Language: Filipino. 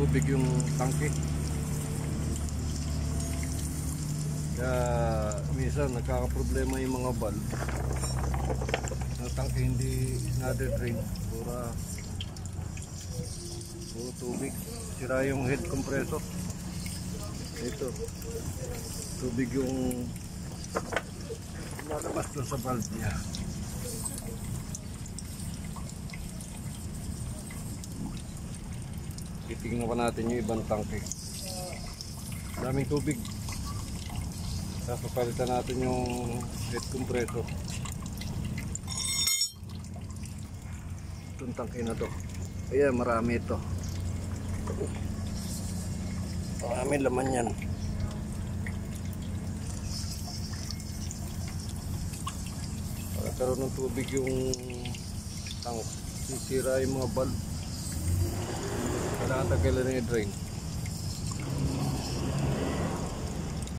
tubig yung tangke. Kaya minsan nagkakaproblema yung mga valve ng tangke, hindi nade-drain, puro tubig. Sira yung head compressor. Ito, tubig yung lalabas doon sa valve niya. Titingnan pa natin yung ibang tangke. Daming tubig. Tapos palitan natin yung head compressor. Itong tangke na to. Ayan, marami ito. Marami laman yan. Pagkaroon ng tubig yung tank, sisira yung mga valve. Kailangan tagalan na i-drain.